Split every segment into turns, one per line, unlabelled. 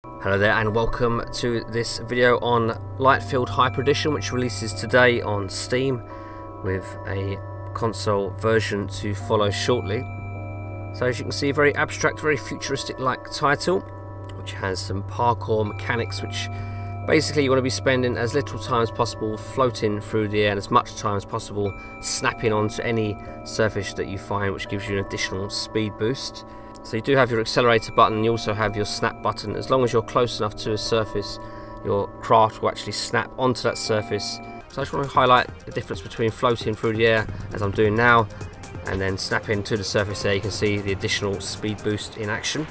Hello there and welcome to this video on Lightfield Hyper Edition, which releases today on Steam with a console version to follow shortly. So as you can see, very abstract, very futuristic like title, which has some parkour mechanics which basically you want to be spending as little time as possible floating through the air and as much time as possible snapping onto any surface that you find, which gives you an additional speed boost. So you do have your accelerator button, you also have your snap button. As long as you're close enough to a surface, your craft will actually snap onto that surface. So I just want to highlight the difference between floating through the air, as I'm doing now, and then snapping to the surface there. You can see the additional speed boost in action.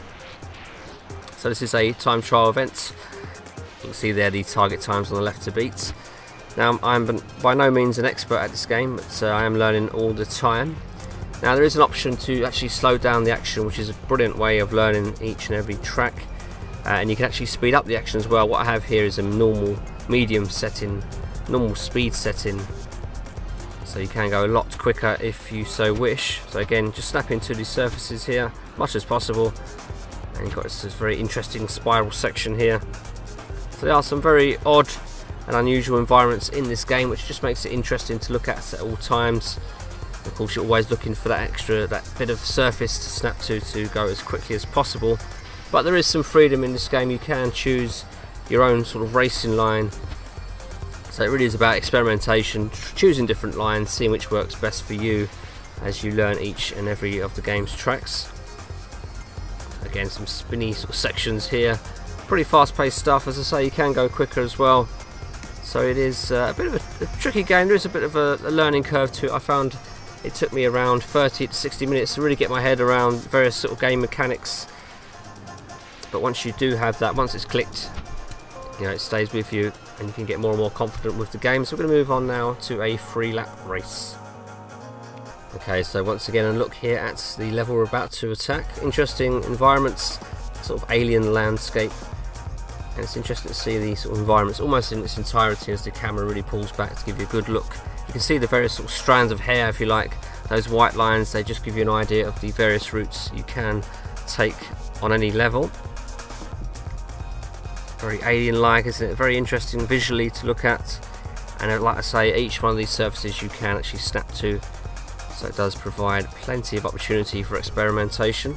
So this is a time trial event. You can see there the target times on the left to beat. Now I'm by no means an expert at this game, but I am learning all the time. Now there is an option to actually slow down the action, which is a brilliant way of learning each and every track, and you can actually speed up the action as well. What I have here is a normal medium setting, normal speed setting, so you can go a lot quicker if you so wish. So again, just snap into these surfaces here much as possible, and you've got this very interesting spiral section here. So there are some very odd and unusual environments in this game, which just makes it interesting to look at all times. Of course, you're always looking for that bit of surface to snap to go as quickly as possible. But there is some freedom in this game. You can choose your own sort of racing line. So it really is about experimentation, choosing different lines, seeing which works best for you as you learn each and every of the game's tracks. Again, some spinny sort of sections here. Pretty fast-paced stuff. As I say, you can go quicker as well. So it is a bit of a tricky game. There is a bit of a learning curve to it. I found it took me around 30 to 60 minutes to really get my head around various sort of game mechanics. But once you do have that, once it's clicked, you know, it stays with you and you can get more and more confident with the game. So we're going to move on now to a 3-lap race. Okay, so once again, a look here at the level we're about to attack. Interesting environments, sort of alien landscape. And it's interesting to see these sort of environments almost in its entirety as the camera really pulls back to give you a good look. You can see the various sort of strands of hair, if you like. Those white lines, they just give you an idea of the various routes you can take on any level. Very alien-like, isn't it? Very interesting visually to look at. And like I say, each one of these surfaces you can actually snap to. So it does provide plenty of opportunity for experimentation.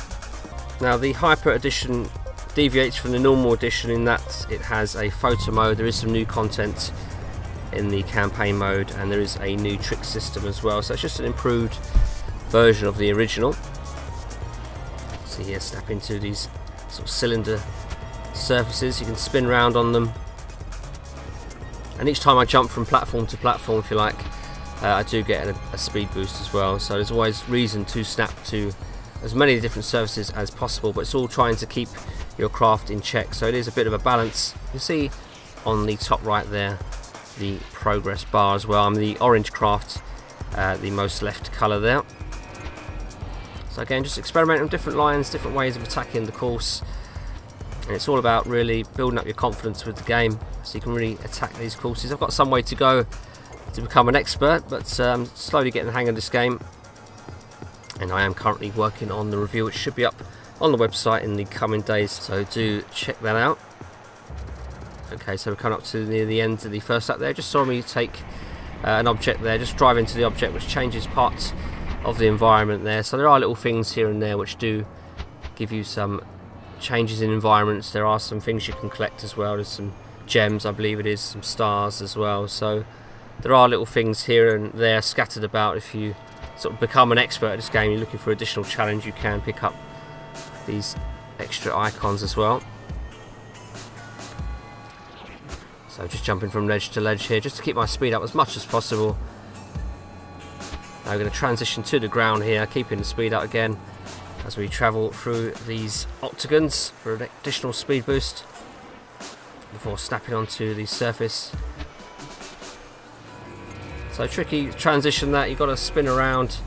Now the Hyper Edition deviates from the normal edition in that it has a photo mode. There is some new content in the campaign mode, and there is a new trick system as well, so it's just an improved version of the original. See here, snap into these sort of cylinder surfaces, you can spin around on them, and each time I jump from platform to platform, if you like, I do get a speed boost as well. So there's always reason to snap to as many different surfaces as possible, but it's all trying to keep your craft in check, so it is a bit of a balance. You can see on the top right there the progress bar as well. I'm the orange craft, the most left colour there. So again, just experimenting with different lines, different ways of attacking the course, and it's all about really building up your confidence with the game so you can really attack these courses. I've got some way to go to become an expert, but slowly getting the hang of this game, and I am currently working on the review, which should be up on the website in the coming days, so do check that out. Okay, so we're coming up to near the end of the first lap there. Just saw me take an object there, just drive into the object, which changes parts of the environment there. So there are little things here and there which do give you some changes in environments. There are some things you can collect as well. There's some gems, I believe it is, some stars as well. So there are little things here and there scattered about. If you sort of become an expert at this game, you're looking for additional challenge, you can pick up these extra icons as well. So just jumping from ledge to ledge here just to keep my speed up as much as possible. Now we're going to transition to the ground here, keeping the speed up again as we travel through these octagons for an additional speed boost before snapping onto the surface. So tricky transition that, you've got to spin around.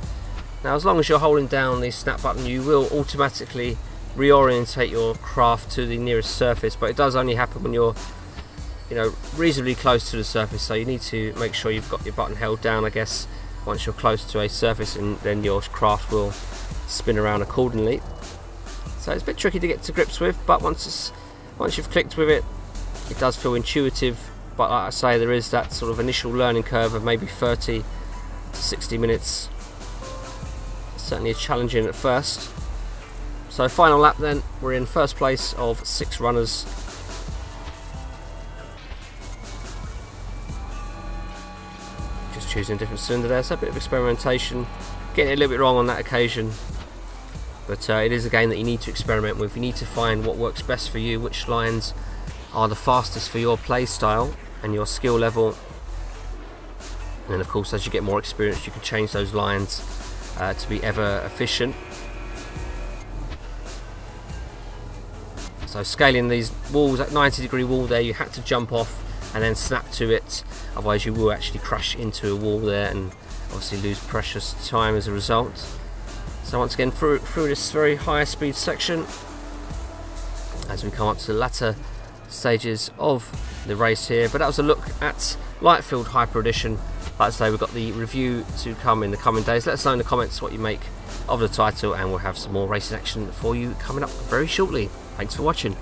Now as long as you're holding down the snap button, you will automatically reorientate your craft to the nearest surface, but it does only happen when you're, you know, reasonably close to the surface. So you need to make sure you've got your button held down, I guess, once you're close to a surface, and then your craft will spin around accordingly. So it's a bit tricky to get to grips with, but once it's Once you've clicked with it, it does feel intuitive, but like I say, there is that sort of initial learning curve of maybe 30 to 60 minutes. Certainly challenging at first. So final lap then, we're in first place of 6 runners. Just choosing a different cylinder there, so a bit of experimentation. Getting it a little bit wrong on that occasion, but it is a game that you need to experiment with. You need to find what works best for you, which lines are the fastest for your play style and your skill level. And then of course, as you get more experience, you can change those lines to be ever efficient. So scaling these walls, at 90-degree wall there, you had to jump off and then snap to it, otherwise you will actually crash into a wall there and obviously lose precious time as a result. So once again, through this very high speed section, as we come up to the latter stages of the race here. But that was a look at Lightfield Hyper Edition. Like I say, we've got the review to come in the coming days. Let us know in the comments what you make of the title, and we'll have some more racing action for you coming up very shortly. Thanks for watching.